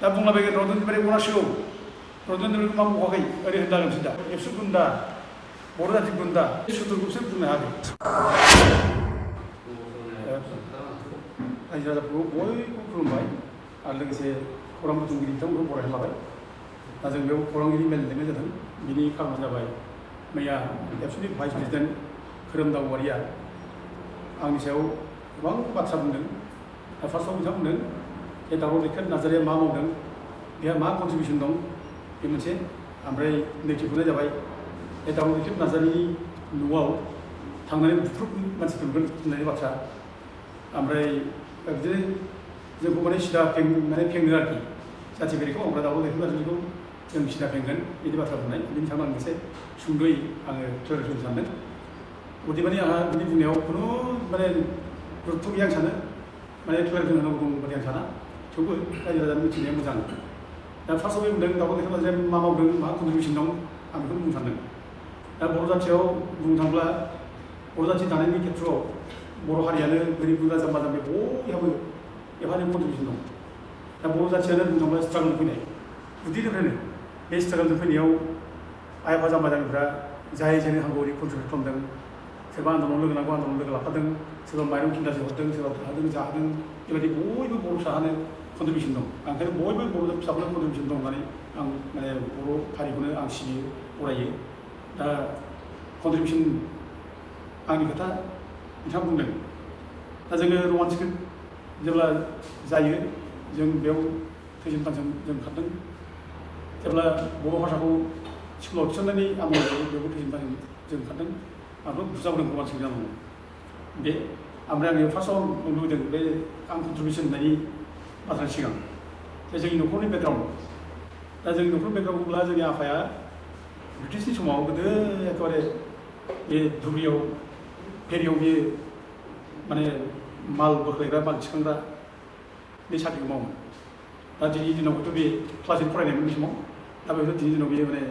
दा बुंलाबायगोन रजननिफ्राय अनासिगौ रजननिफ्राय मा बुङाखै ओरै होनदागोन सिदा एबसु गुन्दा बर' जाति गुन्दा बे सुथुरखौसो बुंनो हागोन रायजो राजाफोरखौ बयबो खुलुमबाय आरो लोगोसे खौरां बुथुमगिरि बिथांमोनखौ बरायना लाबाय दा जों बेयाव खौरांगिरि मेल लिंनाय जादों बिनि खारना जाबाय मैया एबसुनि भाइस प्रेसिडेन्ट खोरोमदाव औवारिया आंनि सायाव गोबां बाथ्रा बुंदों दा फार्स्टआव बिथाङा बुंदों बे दावराव दैखार नार्जारिया मा मावदों बेहा मा कन्ट्रिबिउसन दं बे मोनसे ओमफ्राय नैथिखौनो जाबाय बे दावराव दैखार नार्जारिनि न'आव थांनानै बुख्रुब मानसिफोर नुगोन होननाय बाथ्रा ओमफ्राय बिदिनो जोंखौ माने सिदा फेंनो आरोखि जाथि बेरेखौ ओमफ्राय दावराव दैखार नार्जारिखौ जों सिदा फेंगोन बिदि बाथ्रा बुंनाय बिनि थाखाय आं मोनसे सुंद'यै आङो क्लियारिफिकेसन सानदों अदेबानि आंहा बिनि बुंनायाव खुनु माने गुरुत्व गैया आं सानो माने क्लियारिफिकेसन होनांगौ दं बायदि आं साना थेवबो रायजो राजानि मिथिनाया मोजां दा फार्स्टआव बे बुंदों दावराव दैखार नार्जारिया मा मावदों मा कन्ट्रिबिउसन दं आं बेखौनो बुंनो सानदों दा बर' जाथियाव बुंनो थाङोब्ला बर' जाथि दानायनि खेथ्रआव बर' हारियानो गोरिब गुन्द्रा जाम्बा जाम्बि बयहाबो एफानि कन्ट्रिबिउसन दं दा बर' जाथियानो बुंनो थाङोब्ला स्ट्रागल फैनाय गुदिनिफ्रायनो बे स्ट्रागल फैनायाव आइ आफा जाम्बा जाम्बिफ्रा जाय जेरै हागौ ओरै कन्ट्रिबिउट खालामदों सोरबा आन्दलनाव लोगो नांगौ आन्दलनाव लोगो लाफादों सोरबा माइरं खिन्दासे हरदों सोरबा थादों जाहोदों बेबायदि बयबो बर' फिसाहानो कन्ट्रिबिउसन दं ओंखायनो बयबो बर' फिसाफोरनो कन्ट्रिबिउसन दं होननानै आं माने बर' हारिखौनो आं सिबियो फरायो दा कन्ट्रिबिउसन आंनि खोथा बिथाङा बुंदों दा जोङो रमान्टिक जेब्ला जायो जों बेयाव थैजों थांजों जों ओंखारदों जेब्ला बर' भाषाखौ स्कुलाव थिसननायनि आमोल जायो बेयावबो थैजों थांजों जों ओंखारदों आंथ' बुजाबोदों रमान्टिक जानांगौ बे ओमफ्राय आङो फार्स्टआव लुबैदों बे आं कन्ट्रिबिउसन होननायनि बाथ्रानि सिगां जे जोंनि न'खरनि बेकग्राउन्ड दा जोंनि न'खरनि बेकग्राउन्ड बुंब्ला जोंनि आफाया ब्रिटिशनि समाव गोदो एखेबारे बे धुबुरियाव फेरियाव बे माने माल बोख्लायग्रा माल थिखांग्रा बे साख्रिखौ मावोमोन दा दिनैनि दिनाव हयथ' बे क्लास 8 फरायनायमोन बे समाव दा बेखौ दिनैनि दिनाव बेयो माने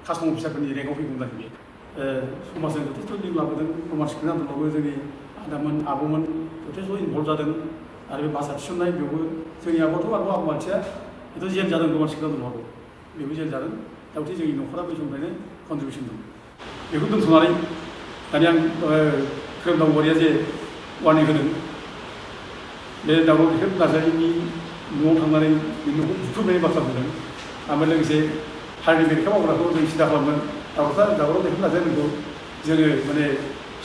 कास्टम अफिसारफोरनि रेंकआव फैगौमोन आरोखि बे समाजजों जथेस्थ' लिंक लाबोदों रमान्टिक आन्दोलनावबो जोंनि आदामोन आब'मोन जथेस्थ' इनभल्भ जादों आरो बे भाषा थिसननाय बेयावबो जोंनि आबौथ' आबौ मानसिया बेथ' जेल जादों रमान्टिक आन्दोलनावबो बेबो जेल जादों दा बिदि जोंनि न'खरा बै समनिफ्रायनो कन्ट्रिबिउसन दं बेखौ दोनथ'नानै दानि आं खोरोमदाव औवारिया जे वार्निं होदों बे दावराव दैखार नार्जारिनि न'आव थांनानै बे न'खौ बुख्रुबनायनि बाथ्रा बुंदों ओमफ्राय लोगोसे हारिनि बेरेखा मावग्राखौ जों सिदा खालामगोन दावराव दैखार नार्जारिखौ जोङो माने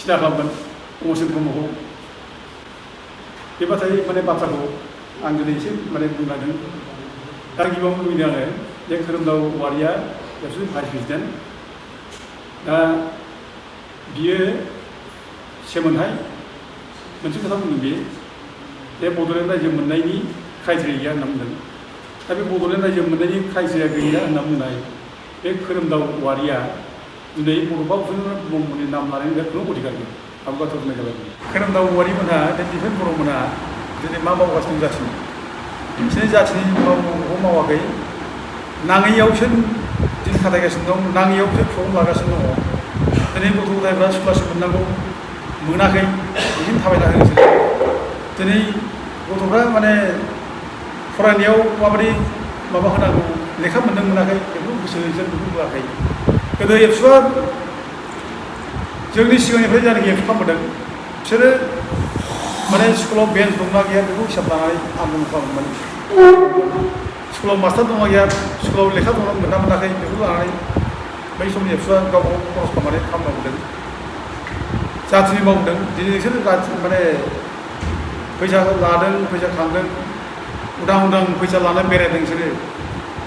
सिदा खालामगोन अमरसिं ब्रह्मखौ बे बाथ्राखौ आं दिनै एसे माने बुंलांदों दा गिबियावनो लुबैदों आङो जे खोरोमदाव औवारिया एबसुनि भाइस प्रेसिडेन्ट दा बियो सेमोनहाय मोनसे खोथा बुंदों बे बड'लेण्ड रायजो मोननायनि क्राइटेरिया गैया होनना बुंदों दा बे बड'लेण्ड रायजो मोननायनि क्राइटेरिया गैया होनना बुंनाय बे खोरोमदाव औवारिया दिनै बड'फा उपेन्द्र ब्रह्मनि नाम लानायनि बे खुनु अधिकार गैया आं बाथ्रा बुंनाय जाबाय खोरोमदाव औवारिमोनहा बे दिफेन बर'मोनहा दिनै मा मावगासिनो जाथिनि बिसोरनि जाथिनि मावनांगौखौ मावाखै नाङैयावसो दिन खाथायगासिनो दं नाङैयावसो प्रब्लेम लागासिनो दङ दिनै गथ' गथायफ्रा स्कलारशिप मोननांगौ मोनाखै बिदिनो थाबायना होगासिनो दिनै गथ'फ्रा माने फरायनायाव माबायदि माबा होनांगौ लेखा मोनदों मोनाखै बेखौ गोसो होसोर बेखौ होआखै गोदो एबसुआ जोंनि सिगांनिफ्राय जायनाखि एबसु खालामबोदों बिसोरो माने स्कुलाव बेन्च दंना गैया बेखौ हिसाब लानानै आन्दलन खालामोमोन स्कुलाव मास्टार दंना गैया स्कुलाव लेखा दंना मोनना मोनाखै बेखौ लानानै बै समनि एबसुआ गावबा गाव खरस खालामनानै खालामनांगौदों जाथिनि मावदों दिनै नोंसोरो माने फैसा लादों फैसा खांदों उदां फैसा लानानै बेरायदों नोंसोरो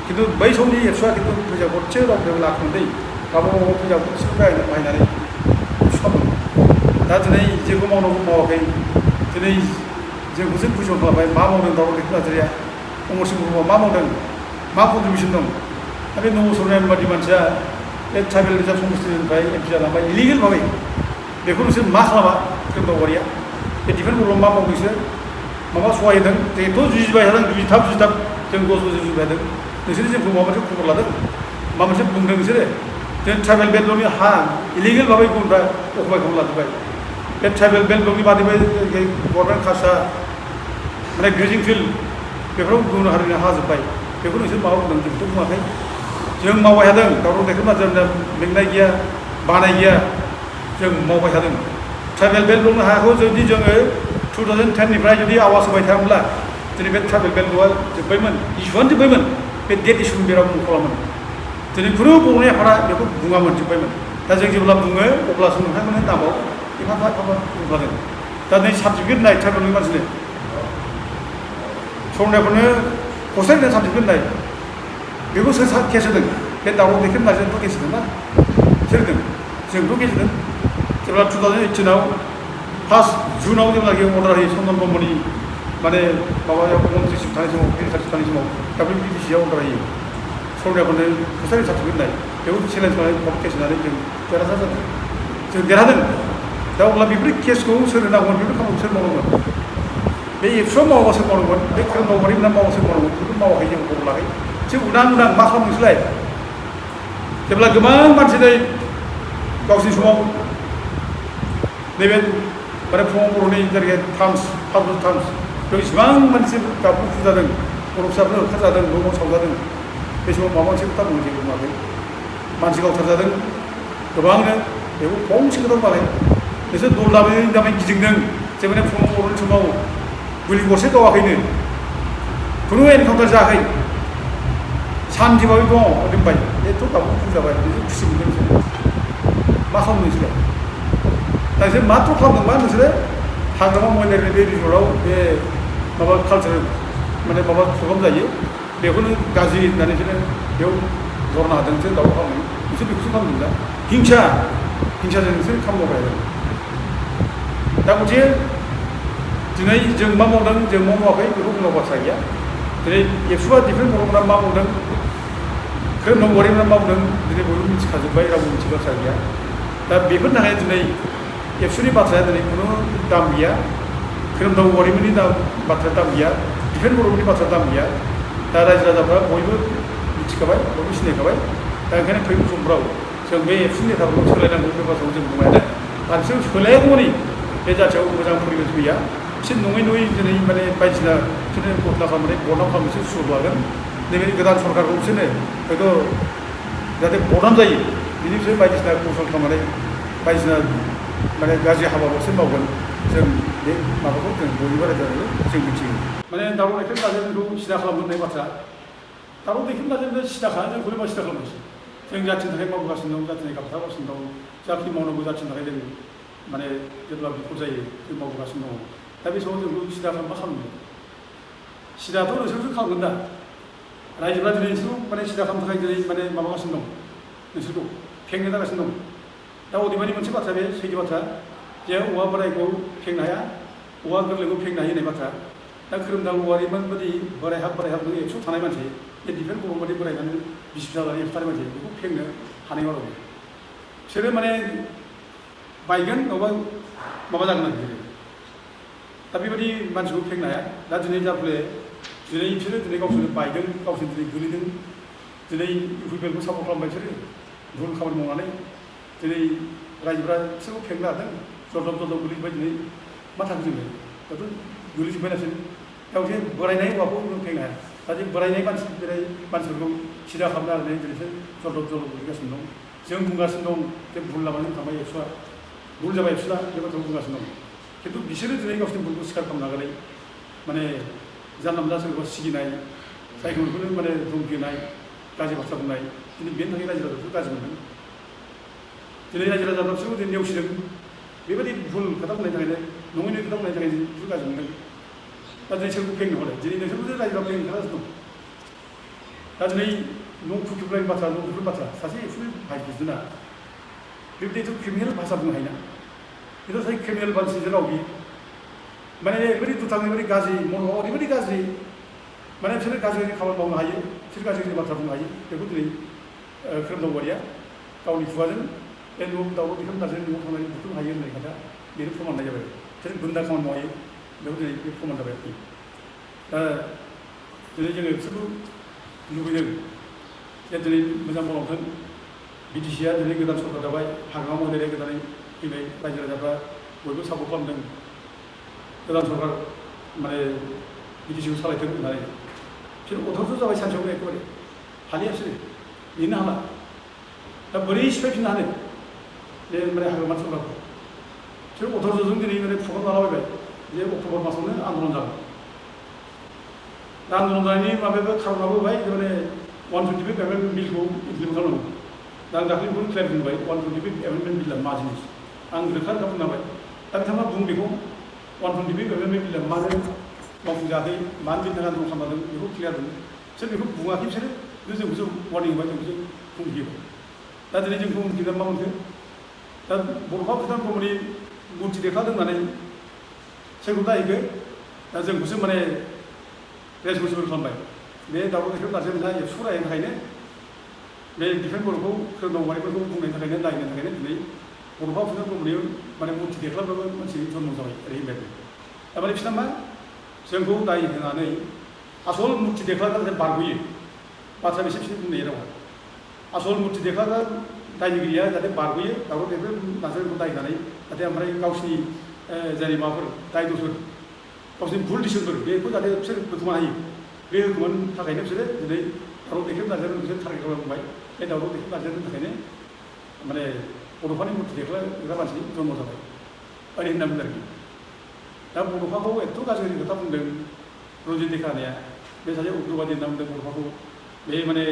खिन्थु बै समनि एबसुआ खिन्थु फैसा गरसे रावबो लाखोमोन गावबा गाव फैसा गरसेखौ बाहायनानै खालामो दा दिनै जेखौ मावनांगौ मावाखै दिनै जोंखौसो कुइसन खालामबाय मा मावदों दावराव दैखार नार्जारिया अमरसिं ब्रह्मआ मा मावदों मा कन्ट्रिबिउसन दं दा बे नब सरनायन बादि मानसिया बे ट्राइबेल रिजार्भ समस्टिनिफ्राय एमपि जालांबाय इलिगेल भाबै बेखौ नोंसोर मा खालामा खोरोमदाव औवारिया बे दिफेन बर'आ मा मावदों नोंसोर माबा सहाय होदों जोंथ' जुजिबाय थादों जुजिथाब जों 10 बोसोर जुजिबाय थादों नोंसोर जोंखौ माबा मोनसे खबर लादों माबा मोनसे बुंदों नोंसोरो जों ट्राइबेल बेल्टनि हा इलिगेल भाबै गुबुनफ्रा अकुपाय खालामना लाजोब्बाय बे ट्राइबेल बेल्टनि बादैबो गभर्नमेन्ट कास्टआ माने ग्रेजिं फिल्ड बेफोराव गुबुन हारिनि हाजोब्बाय बेखौ नोंसोर माबा बुंदों जोंथ' बुङाखै जों मावबाय थादों दावराव देखायना जों मेंनाय गैया बानाय गैया जों मावबाय थादों ट्राइबेल बेल्ट लुनो हायाखौ जुदि जोङो 2010निफ्राय जुदि आवाज होबाय थायामोनब्ला दिनै बे ट्राइबेल बेल्ट लुआ जोब्बायमोन इस्युआनो जोब्बायमोन बे डेट इस्युनि बेराव मुंख'लामोन दिनै खुनु बर'नि आफादा बेखौ बुङामोन जोब्बायमोन दा जों जेब्ला बुङो अब्लासो नोंथांमोननि दामाव एफा बुंफ्लादों दा नै सार्टिफिकेट होनाय ट्राइबेलनि मानसिनो सरनायफोरनो गस्लायनो सार्टिफिकेट होनाय बेखौ सोर केस होदों बे दावराव देखायनो नाजानायथ' केस होदों ना सोर होदों जोंथ' केस होदों जेब्ला 2018आव 1 जुनाव जेब्लाखि अर्डार होयो चन्दन ब्रह्मनि माने माबायाव मन्थ्रिसिप थानाय समाव मिनिस्टारशिप थानाय समाव WBDCआव अर्डार होयो सरनायफोरनो गस्लायनो सार्टिफिकेट होनाय बेखौ चेलेन्ज खालामनानै कर्ट केस होनानै जों देरहासार जादों जों देरहादों दा अब्ला बेफोर केसखौ सोर होनांगौमोन बेफोर खामानिखौ सोर मावनांगोन बे एबसुआव मावाबा सोर मावनांगोन बे खोरोमदावबारि मोना मावा सोर मावनांगोन बेफोरखौ मावाखै जों खबर लाखै एसे उदां मा खालामनोसैलाय जेब्ला गोबां मानसि नै गावसिनि समाव नैबे माने फुङाव बर'नि जायगाया थाम्स फाल्गुन थाम्स बेयाव इसेबां मानसि गाबखौ फुजादों बर' फिसाफोर ओंखारजादों न' सावजादों बे समाव माबा मोनसे खोथा बुंनो जेबो बुङाखै मानसि गावथारजादों गोबांनो बेखौ फंसे खोथा बुङाखै नोंसोर दल दामै गिदिंदों जेब्ला फुङाव बर'नि समाव गुलि गरसे गावाखैनो खुनु एनकाउन्टार जायाखै सान्थिबाबो दङ ओरैबाय बेथ' गावखौ बुंजाबाय नोंसोर खुसि मोनदों नोंसोरो मा खालामनो नोंसोरो दा नोंसोर माथ्र' खालामदोंबा नोंसोरो हाग्रामा महिलारिनि बे रिजर्टआव बे माबा कालचार माने माबा प्रग्राम जायो बेखौनो गाज्रि होननानै बिसोरो बेयाव धरना होदों नोंसोर दावराव खालामदों नोंसोर बेखौसो खालामदों दा हिंसाजों नोंसोर खामानि मावबाय आरो दा गथे दिनै जों मा मावदों जों मा मावाखै बेखौ बुंनांगौ बाथ्रा गैया दिनै एबसुआ डिफेन्स बर'फोरा मा मावदों खोरोमदावबारिफोरा मावदों दिनै बयबो मिथिखाजोब्बाय रावबो मिथियै बाथ्रा गैया दा बेफोरनि थाखाय दिनै एबसुनि बाथ्राया दिनै खुनु दाम गैया खोरोमदावबारिमोननि बाथ्राया दाम गैया डिफेन्स बर'फोरनि बाथ्राया दाम गैया दा रायजो राजाफ्रा बयबो मिथिखाबाय बयबो सिनायखाबाय दा ओंखायनो फैगौ समफ्राव जों बे एबसुनि नेताफोरखौ सोलायनांगौ बे बाथ्राखौ जों बुंबायानो आरो बिसोर सोलायागौमानि बे जाथियाव मोजां परिबेस फैया एसे नङै दिनै माने बायदिसिना बिसोरनो घटना खालामनानै बदनाम खालामनो बिसोर सुर लागोन नैबे गोदान सरकारखौ बिसोरनो हयथ' जाहाथे बदनाम जायो बिनि बिसोर बायदिसिना कौशल खालामनानै बायदिसिना माने गाज्रि हाबाखौ बिसोर मावगोन जों बे माबाखौ जों बयनिबो रायजोआनो जों मिथियो माने दावराव देखायनो नाजानायखौ सिदा खालामनो होननाय बाथ्रा दावराव देखायनो नाजानाया सिदाखा जोंखौनो मा सिदा खालामनोसै जों जाथिनि थाखाय मावगासिनो दं जाथिनि गाबथागासिनो दं जाखिनि मावनांगौ जाथिनि थाखाय जों माने जेब्ला बिफद जायो जों मावगासिनो दङ दा बे समाव जोंखौ सिदा मा खालामनो सिदाथ' नोंसोरसो खालामगोन दा रायजोफ्रा दिनै नोंसोरखौ माने सिदा खालामनो थाखाय दिनै माने माबागासिनो दं नोंसोरखौ फेंनो जागासिनो दं दा अदेबानि मोनसे बाथ्रा बे सैथो बाथ्रा जे औवा बोरायखौ फेंनो हाया औवा गोरलैखौ फेंनो हायो होननाय बाथ्रा दा खोरोमदावबारिमोन बायदि बोराय हाब नों 100 थानाय मानसि बे डिफेन्स बर' बायदि बोरायनानै 20 जानानै 100 थानाय मानसि बेखौ फेंनो हानाय नङा बिसोरो माने बायगोन नङाबा माबा जागोन आरो दा बेबायदि मानसिखौ फेंनो हाया दा दिनै जाफले दिनै बिसोरो दिनै गावसोरनो बायदों गावसोर दिनै गोलैदों दिनै इउपिपिएलखौ सापर्ट खालामबाय बिसोरो भुल खामानि मावनानै दिनै रायजोफ्रा बिसोरखौ फेंनो हादों जरदब गोलैजोब्बाय दिनै मा थाखो जोङो दाथ' गोलैजोब्बाय नासै दा मोनसे बोरायनाय हौवाखौ जों फेंनो हाया दा जों बोरायनाय मानसिफोरखौ सिदा खालामनो हानानै दिनैसो जरदब गोलैगासिनो दं जों बुंगासिनो दं जे भुल लामाजों थांबाय एबसुआ भुल जाबाय एबसुआ बे बाथ्राखौ बुंगासिनो दं खिन्थु बिसोरो दिनै गावसोरनि भुलखौ स्वीकार खालामनो हागोन माने जानला मोनला सोरखौबा सिगिनाय जायखौनो माने धमकिनाय गाज्रि बाथ्रा बुंनाय दिनै बेनि थाखाय रायजो राजाफोरखौ गाज्रि मोनदों दिनै रायजो राजाफ्रा बिसोरखौ दिनै नेवसिदों बेबायदि भुल खोथा बुंनायनि थाखायनो नङै खोथा बुंनायनि थाखाय बिसोर गाज्रि मोनदों दा दिनै सोरखौ फेंनो हरो दिनै नोंसोरबो रायजोफ्रा फेंनो ओंखारगासिनो दं दा दिनै न' फुख्रिफ्रायनि बाथ्रा न' बेफोर बाथ्रा सासे एबसुनि भाइस प्रेसिडेन्टआ बेबायदिथ' क्रिमिनेल भाषा बुंनो हायोना बेथ' सासे क्रिमिनेल मानसिजों राव बियो माने ओरैबायदि दुथां ओरैबायदि गाज्रि मन'भाव ओरैबायदि गाज्रि माने बिसोरो गाज्रि खामानि मावनो हायो बिसोर गाज्रि बाथ्रा बुंनो हायो बेखौ दिनै खोरोमदावबारिया गावनि खुगाजों बे न' दावराव देखायनो नाजानानै न'आव थांनानै बुथुमनो हायो होननाय खोथा बेनो फोरमाननाय जाबाय बिसोर गुन्दा खामानि मावो बेखौ दिनै बे फोरमान जाबाय आरोखि दा दिनै जोङो बिसोरखौ लुबैदों जे दिनै मोजां मावलांथों बिटिसिआ दिनै गोदान सरकार जाबाय हाग्रामा महिलारिया गोदानै फैनाय रायजो राजाफ्रा बयबो सापर्ट खालामदों गोदान सरकार माने बिटिसिखौ सालायथों होननानै बिसोर 18 जाबाय सानसेयावनो एखेबारे हालिया बिसोरो लिरनो हाला दा बोरै सिफायफिननो हानो बे माने हाग्रामा ओनसोलफोरखौ बिसोर 18 जों दिनै माने प्रग्राम लालाबायबाय जे अक्ट'बर मासावनो आन्दलन जागोन दा आन्दलन जानायनि माबायाबो खारनाबो होबाय माने 125 एमेन्डमेन्ट बिलखौ इमप्लिमेन्ट खालामनांगौ दा आं दाख्लै बेखौनो क्लियार बुंबाय 125 एमेन्डमेन्ट बिलआ मा जिनिस आं रोखा रोखा बुंनांबाय दा बिथांमोना बुं बेखौ 125 एमेन्डमेन्ट बिलआ मानो मावफुंजायाखै मानो बिनि थाखाय आन्दलन खालामदों बेखौ क्लियार बुं बिसोर बेखौ बुङाखै बिसोरो जोंखौसो वार्निं होबाय जोंखौसो बुंहैयो दा दिनै जोंखौ बुंफिनना मा मोनखो दा बड'फा भुटान ब्रह्मनि मुर्ति देखायदों होननानै सोरखौ दायहैखो दा जोंखौसो माने रेसपन्सिबोल खालामबाय बे दावराव देखायनायाव नारजिमोनहा एबसु रायनो थाखायनो बे डिफेन्स बर'खौ खोरोमदावबारिफोरखौ बुंनायनि थाखायनो दायनि थाखायनो दिनै बड'फा भुटान ब्रह्मनि माने मुर्ति देखायब्लाबो मोनसे जन्म जाबाय ओरैबायदि थारमाने बिसोरना मा जोंखौ दाय होनानै आसल मुर्ति देखायग्रा बारग'यो बाथ्रा बेसे बिसोर बुंनाय रावा आसल मुर्ति देखायग्रा दायनिगिरिया जाहाथे बारग'यो दावराव देखाय नारजिमोनखौ दाय होनानै जाहाथे ओमफ्राय गावसिनि जाय माबाफोर दाय दसफोर गावसिनि भुल डिसिसनफोर बेखौ जाहाथे बिसोर होखोमानो हायो बे होखोमानो थाखायनो बिसोरो दिनै दावराव देखाय नारजिमोनखौ बिसोर टारगेट खालामबाय बे दावराव देखाय नारजिमोननि थाखायनो माने बड'फानि मुर्ति देखायग्रा मानसि जन्म जाबाय ओरै होनना बुंदों आरोखि दा बड'फाखौ एथ' गाज्रि खोथा बुंदों रन्जित देखानाया बे सासे उग्रबादि होनना बुंदों बड'फाखौ बे माने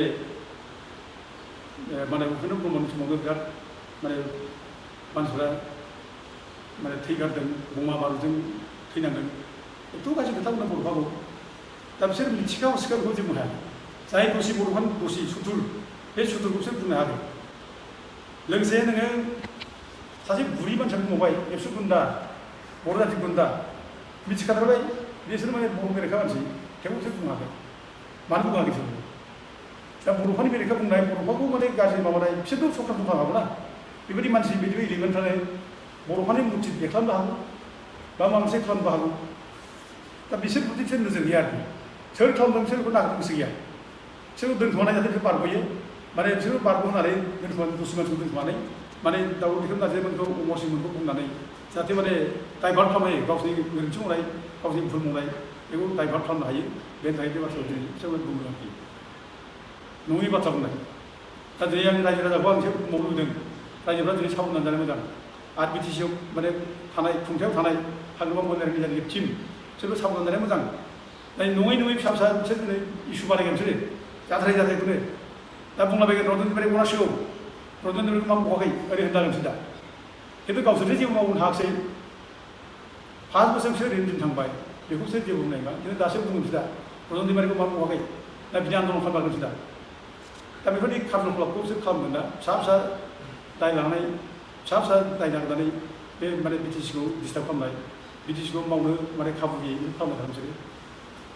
उपेन्द्र ब्रह्मनि समावनो बिराद माने मानसिफ्रा माने थैगारदों बमा बारुदजों थैनांदों एथ' गाज्रि खोथा बुंदों बड'फाखौ दा बिसोर मिथिखा हसिखा बेखौ जेबो हाया जाय दसि बड'फानि दसि सुथुर बे सुथुरखौ बिसोर बुंनो हायाखै लोगोसे नोङो सासे बुरि मानसिया बुंबावबाय एबसु गुन्दा बर' जाति गुन्दा मिथिखाथारबाय बिसोर माने बर' बेरेखा मानसि थेवबो बिसोर बुङाखै मानो बुङाखै बिसोर दा बड'फानि बेरेखा बुंनाय बड'फाखौ माने गाज्रि माबानाय बिसोरथ' सरकार दंखा हागौना बेबायदि मानसि बिदि इलिमेन्ट थानाय बड'फानि मुर्ति देखायनो हागौ बा माबा मोनसे खालामनो हागौ दा बिसोर बिदि बिसोर नोजोर गैया आरोखि सोर खालामदों बिसोरखौ नागिरनो गोसो गैया बिसोरखौ दोनखुमानाय जाहाथे बिसोर बारग'यो माने बिसोर बारग'होनानै दोनखुमानाय दसे मानसिखौ दोनखुमानानै माने दावराव देखाय नारजिमोनखौ अमरसिंहमोनखौ बुंनानै जाहाथे माने डाइभार्ट खालामनो हायो गावसिनि गोरोन्थि मावनाय गावसिनि भुल मावनाय बेखौ डाइभार्ट खालामनो हायो बेनि थाखाय बे बाथ्राखौ दिनै बिसोर बुंनो आरोखि नङि बाथ्रा बुंनाय दा दिनै आं रायजो राजाखौ आं एसे बुंबावनो लुबैदों रायजोफ्रा दिनै साबधान जानो मोजां आरो बिटिसिआव माने थानाय खुंथायाव थानाय हाग्रामा महिलारि जायगानि टिम बिसोरबो साबधान जानाया मोजां दा नङै फिसा फिसा बिसोर दिनै इसु बानायगोन बिसोरो जाथायखौनो दा बुंलाबायगोन रन्जननिफ्राय गनांसिगौ रन्जननिफ्राय मा मावाखै ओरै होनलागोन बिसोर दा खिन्थु गावसोरसो जेबो मावनो हायाखिसै 5 बोसोर बिसोर ओरैनो दिन थांबाय बेखौ बिसोर जेबो बुंनाय नङा खिन्थु दासो बुंगोन बिसोर दा रन्जननिफ्रायखौ मा मावाखै दा बिदि आन्दलन खालामगोन बिसोर दा बेफोरनि खारज'खलापखौ बिसोर खालामगोन दा फिसा दाय लानानै फिसा दाय नांनानै बे माने बिटिसिखौ डिस्टार्ब खालामनाय बिटिसिखौ मावनो माने खाबु गैयै खालामनो थागोन बिसोरो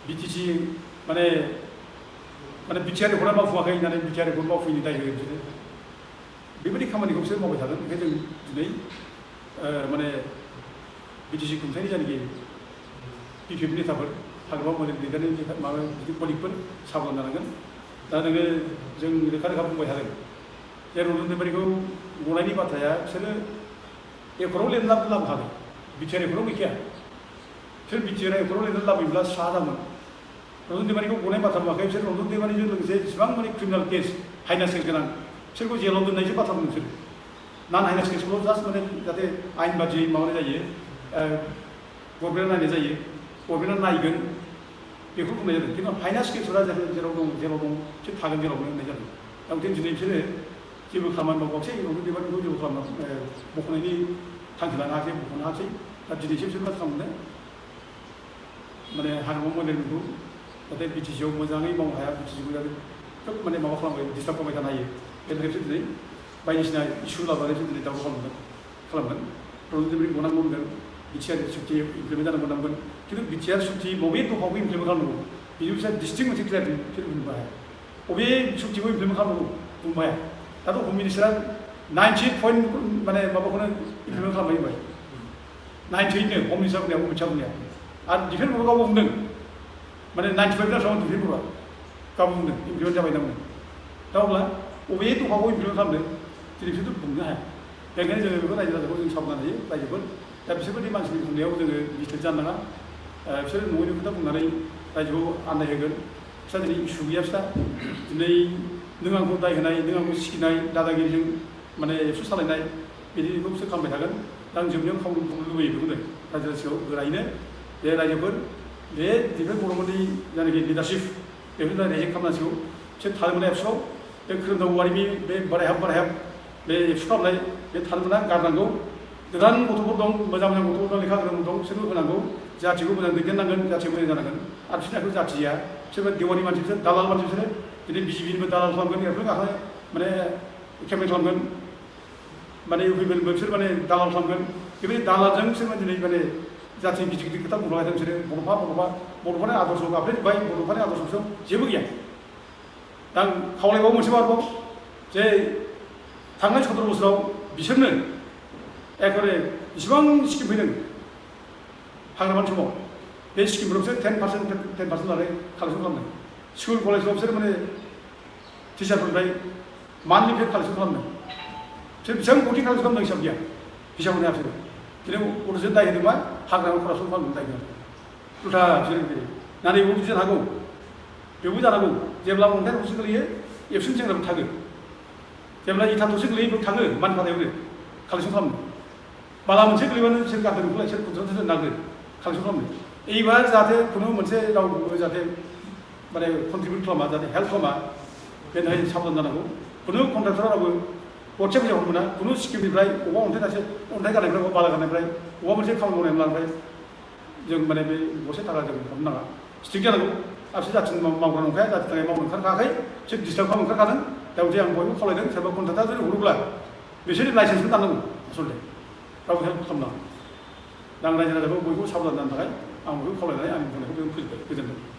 बिटिसि माने बिटिआर रेकर्डआ मावफुङाखै होननानै बिटिआर रेकर्ड मावफुंनि दाय होयो बिसोरो बेबायदि खामानिखौ बिसोर मावबाय थागोन ओंखायनो जों दिनै माने बिटिसि खुंथायनि जायनाखि पिपिएफ नेताफोर हाग्रामा महिलारि दैदेननायनि माबा बिदि कलिगफोर साबधान जानांगोन दा नोङो जों रोखा बुंबाय थादों जे रन्जन दैमारिखौ गनायनि बाथ्राया बिसोरो एकराव लिरनानै लाबोखादों बिटिआर एकराव गैखाया बिसोर बिटिआर एकराव लिरनानै लाबोयोब्ला स्रा जागोन रन्जन दैमारिखौ गनाय बाथ्रा बुङाखै बिसोर रन्जन दैमारिजों लोगोसे जेसेबां माने क्रिमिनाल केस हाइनास केस गोनां बिसोरखौ जेलाव दोननायसो बाथ्रा बुङो बिसोर नान हाइनास केसखौल' जास्ट माने जाहाथे आइन बादियै माबानाय जायो गभर्नमेन्टआ नायनाय जायो गभर्नमेन्टआ नायगोन बेखौ बुंनाय जादों खिन्थु हाइनास केसफोरा जेराव दं बिसोर थागोन जेरावनो होननाय जादों दा ओंखायनो दिनै बिसोरो जेबो खामानि मावबाखसै रन्जन दैमारिखौ जेबो बख'नायनि थांखि लानो हायाखै बख'नो हायाखै दा दिनैसो बिसोर मा खालामनो माने हाग्रामा महिलारिखौ जाहाथे बिटिसिआव मोजाङै मावनो हाया बिटिसिखौ जाहाथे खोब माने माबा खालामबाय डिस्टार्ब खालामबाय थानो हायो बेनि थाखाय दिनै बायदिसिना इसु लाबोनानै दिनै दावराव खालामगोन रन्जन दैमारि गनांगौ होनगोन बिटिआर सुक्ति इमप्लिमेन्ट जानांगौ नांगोन खिन्थु बिटिआर सुक्ति बबे दफाखौ इमप्लिमेन्ट खालामनांगौ बिनि बिसोर डिस्ट्रिक्ट मोनसे क्लियार बिसोर बुंनो हाया बबे सुक्तिखौ इमप्लिमेन्ट खालामनांगौ बुंनो हाया दाथ' हम मिनिस्टारा 90 पइन्ट माने माबाखौनो इमप्लिमेन्ट खालामबाय होबाय 98नो हम मिनिस्टार बुंनाया अमित शाह बुंनाया आरो डिफेन्स बर्डआ गावबो बुंदों माने 95 जासाव डिफेन्स बर्डआ गावबो बुंदों इमप्लिमेन्ट जाबाय होनना बुंदों दा अब्ला बबे दफाखौ इमप्लिमेन्ट खालामदों दिनै बिसोरथ' बुंनो हाया बेनिखायनो जोङो बेखौ रायजो राजाखौ जों साबधान होयो रायजोफोर दा बिसोरबायदि मानसिनि बुंनायाव जोङो मिस्टेक जानो नाङा बिसोरो न'नि खोथा बुंनानै रायजोखौ आन्दाय होगोन फिसा दिनै इसु गैया फिसा दिनै नों आंखौ दाय होनाय नों आंखौ सिगिनाय दादागिरिजों माने एबसु सालायनाय बिदिखौ बिसोर खालामबाय थागोन दा आं जोबनायाव खावलायनो लुबैयो बेखौनो रायजो राजायाव गोरायैनो बे रायजोफोर बे बेफोर बर'फोरनि जायनाखि लिडारशिप बेफोर रेजेक्ट खालामनांसिगौ बिसोर थानो मोना एबसुआव बे खोरोमदाव औवारिनि बे बारायहाब बे एबसु खालामनाय बे थानो मोना गारनांगौ गोदान गथ'फोर दं मोजां गथ'फोर दं लेखा गोरों दं बिसोरबो होनांगौ जाथिखौ मोजां दैदेननांगोन जाथिया मोजां जानांगोन आरो बिसोरनि आखु जाथिया बिसोरबो देवानि मानसि बिसोर दालाल मानसि बिसोरो दिनै बिजेपिनिबो दालाल खालामगोन एरफ्रों गाखोनो माने केम्पेइन खालामगोन माने इउपिपिएलबो बिसोर माने दालाल खालामगोन बेबायदि दालालजों बिसोर दिनै माने जाथि गिदिर गिदिर खोथा बुंलांदों बिसोरो बर'फोरनि आदर्श गाफ्लेजोब्बाय बर'फोरनि आदर्शआव जेबो गैया दा आं खावलायबावो मोनसे बारबाव जे थांनाय 17 बोसोराव बिसोरनो एकेबारे इसिबां स्किम फैदों हाग्रामानि समाव बे स्किमफोराव बिसोर 10% लानानै कालेक्सन खालामदों स्कुल कलेजफ्राव बिसोर माने टिचारफोरनिफ्राय मान्थलि पे कालेक्सन खालामदों बिसोर बेसेबां कोटि कालेक्सन खालामदों हिसाब गैया हिसाब होनो बिसोरो बिदिनो उनावसो दाय होदों मा हाग्रामायाव करापसन खालामदों दाय होदों उल्था बिसोर बिदि नाथाय बेबो जानो हागौ बेबो जानांगौ जेब्ला अन्थाइ थरसे गोलैयो एबसुनि सेंग्राफोर थाङो जेब्ला इथा थरसे गोलैयो बेयाव थाङो मानफादायावनो कालेक्सन खालामनो बाला मोनसे गोलैबानो बिसोर गारदों बेखौलाय बिसोर कन्ट्रेक्टरजों नांगो कालेक्सन खालामनो एइबार जाहाथे खुनु मोनसे रावबो जाहाथे माने कन्ट्रिबिउट खालामा जाहाथे हेल्प खालामा बेनिफ्राय साबधान जानांगौ खुनु कन्ट्राक्टरा रावबो गरसे फैसा हरनो मोना खुनु स्किमनिफ्राय अबा अन्थाइ गारनायनिफ्राय अबा बाला गारनायनिफ्राय अबा मोनसे खामानि मावनायनि लानायनिफ्राय जों माने बे गरसे थाखा जों हरनो नाङा स्ट्रिक्ट जानांगौ आरो बिसोर जाथिनि मावग्रा नंखाया जाथिनि थाखाय मावनो ओंखारखायाखै बिसोर डिस्टार्ब खालामनो ओंखारखादों दा बिदि आं बयबो खावलायदों सोरबा कन्ट्राक्टआ जुदि हरोब्ला बिसोरनि लाइसेन्सखौ दाननांगौ आसलथे रावबो हेल्प खालामनाङा दा आं रायजो राजाखौ बयबो साबधान जानो थाखाय आं बयबो खावलायनानै आंनि बुंनायखौ बेयावनो फोजोबबाय गोजोन्थों